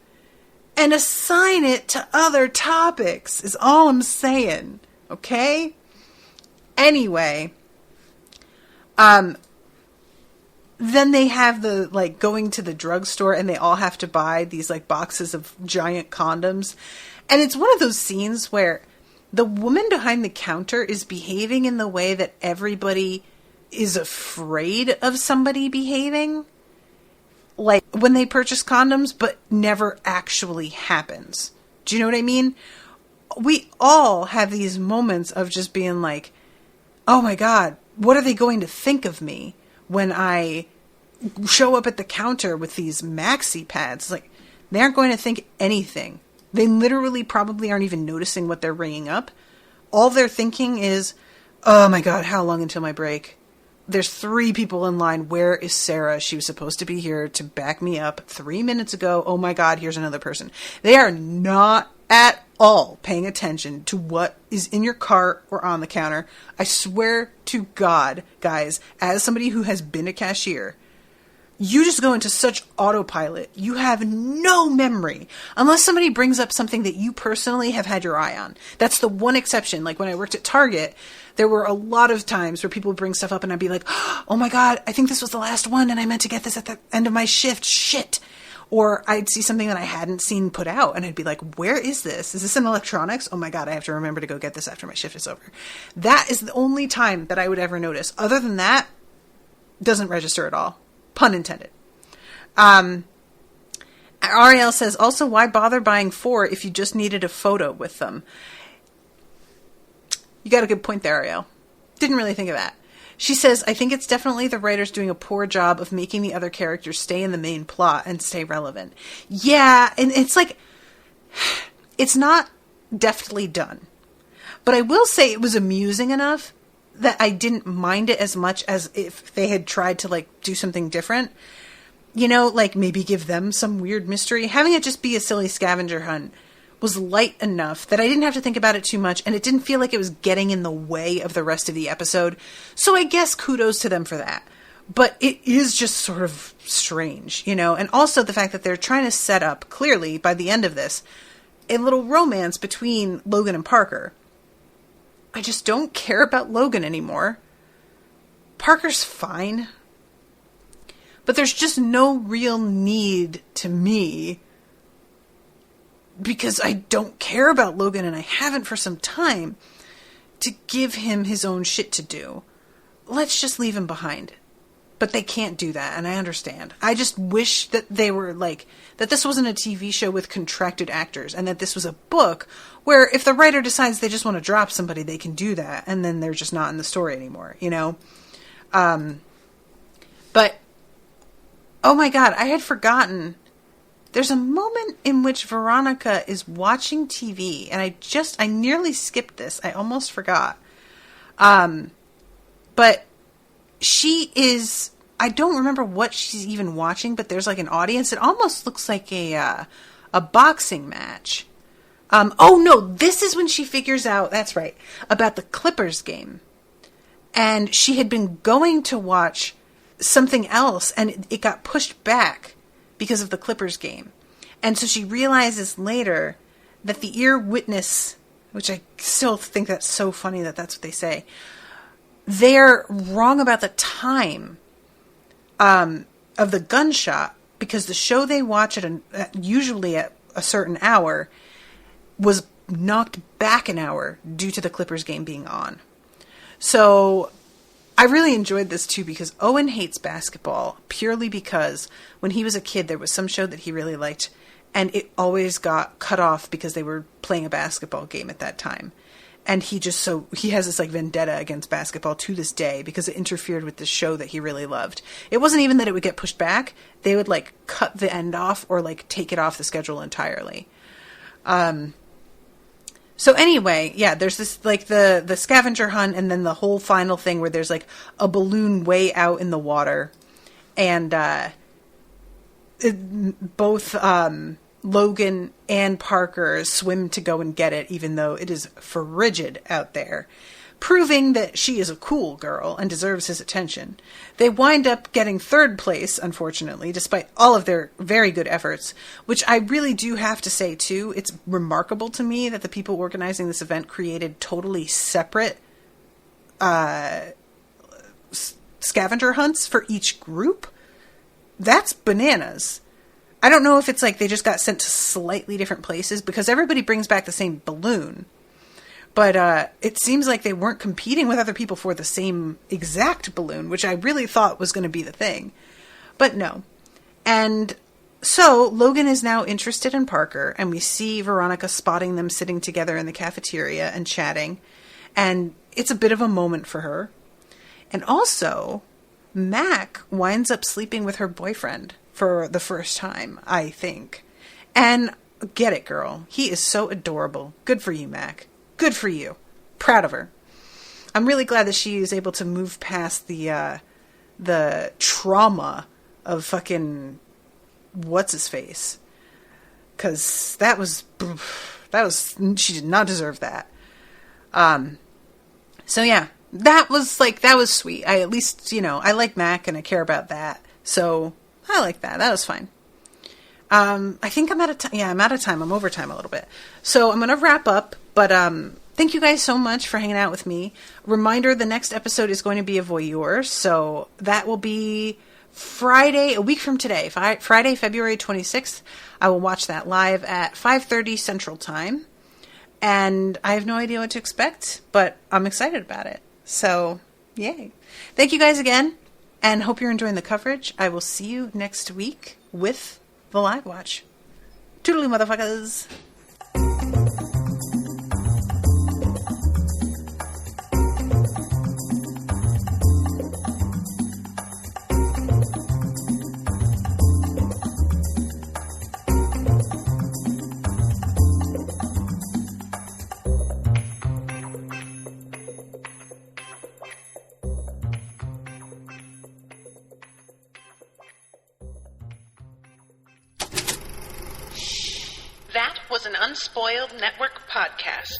and assign it to other topics, is all I'm saying. Okay? Anyway, then they have the, like, going to the drugstore, and they all have to buy these, like, boxes of giant condoms. And it's one of those scenes where the woman behind the counter is behaving in the way that everybody is afraid of somebody behaving. Like, when they purchase condoms, but never actually happens. Do you know what I mean? We all have these moments of just being like, oh my God, what are they going to think of me when I show up at the counter with these maxi pads? Like, they aren't going to think anything. They literally probably aren't even noticing what they're ringing up. All they're thinking is, oh my God, how long until my break? There's 3 people in line. Where is Sarah? She was supposed to be here to back me up 3 minutes ago. Oh my God, here's another person. They are not at all paying attention to what is in your cart or on the counter. I swear to God, guys, as somebody who has been a cashier, you just go into such autopilot. You have no memory unless somebody brings up something that you personally have had your eye on. That's the one exception. Like when I worked at Target, there were a lot of times where people would bring stuff up and I'd be like, oh my God, I think this was the last one and I meant to get this at the end of my shift. Shit. Or I'd see something that I hadn't seen put out and I'd be like, where is this? Is this in electronics? Oh my God, I have to remember to go get this after my shift is over. That is the only time that I would ever notice. Other than that, doesn't register at all. Pun intended. Ariel says, also, why bother buying 4 if you just needed a photo with them? You got a good point there, Ariel. Didn't really think of that. She says, I think it's definitely the writers doing a poor job of making the other characters stay in the main plot and stay relevant. Yeah, and it's like, it's not deftly done. But I will say it was amusing enough that I didn't mind it as much as if they had tried to, like, do something different. You know, like, maybe give them some weird mystery. Having it just be a silly scavenger hunt was light enough that I didn't have to think about it too much, and it didn't feel like it was getting in the way of the rest of the episode. So I guess kudos to them for that. But it is just sort of strange, you know? And also the fact that they're trying to set up, clearly, by the end of this, a little romance between Logan and Parker. I just don't care about Logan anymore. Parker's fine. But there's just no real need to me, because I don't care about Logan and I haven't for some time, to give him his own shit to do. Let's just leave him behind. But they can't do that, and I understand. I just wish that they were like, that this wasn't a TV show with contracted actors, and that this was a book where if the writer decides they just want to drop somebody, they can do that, and then they're just not in the story anymore, you know? But, oh my God, I had forgotten. There's a moment in which Veronica is watching TV, and I nearly skipped this. I almost forgot. But she is, I don't remember what she's even watching, but there's like an audience. It almost looks like a boxing match. Oh no, this is when she figures out, that's right, about the Clippers game. And she had been going to watch something else, and it got pushed back because of the Clippers game. And so she realizes later that the ear witness, which I still think that's so funny that that's what they say, they're wrong about the time of the gunshot, because the show they watch usually at a certain hour was knocked back an hour due to the Clippers game being on. So I really enjoyed this too, because Owen hates basketball purely because when he was a kid, there was some show that he really liked, and it always got cut off because they were playing a basketball game at that time. And he has this like vendetta against basketball to this day because it interfered with this show that he really loved. It wasn't even that it would get pushed back. They would like cut the end off or like take it off the schedule entirely. So anyway, yeah, there's this like the scavenger hunt, and then the whole final thing where there's like a balloon way out in the water, and both Logan and Parker swim to go and get it, even though it is frigid out there, proving that she is a cool girl and deserves his attention. They wind up getting third place, unfortunately, despite all of their very good efforts, which I really do have to say, too. It's remarkable to me that the people organizing this event created totally separate scavenger hunts for each group. That's bananas. I don't know if it's like they just got sent to slightly different places, because everybody brings back the same balloon. But it seems like they weren't competing with other people for the same exact balloon, which I really thought was going to be the thing. But no. And so Logan is now interested in Parker, and we see Veronica spotting them sitting together in the cafeteria and chatting. And it's a bit of a moment for her. And also, Mac winds up sleeping with her boyfriend for the first time, I think. And get it, girl. He is so adorable. Good for you, Mac. Good for you. Proud of her. I'm really glad that she is able to move past the trauma of fucking what's-his-face. Because that was, she did not deserve that. So yeah, that was sweet. I at least, I like Mac and I care about that. So I like that. That was fine. I think I'm out of time. Yeah, I'm out of time. I'm over time a little bit. So I'm going to wrap up, but thank you guys so much for hanging out with me. Reminder, the next episode is going to be a voyeur, so that will be Friday, a week from today, Friday, February 26th. I will watch that live at 5:30 Central Time, and I have no idea what to expect, but I'm excited about it. So, yay. Thank you guys again, and hope you're enjoying the coverage. I will see you next week with the live watch. Toodaloo, motherfuckers. That was an Unspoiled Network podcast.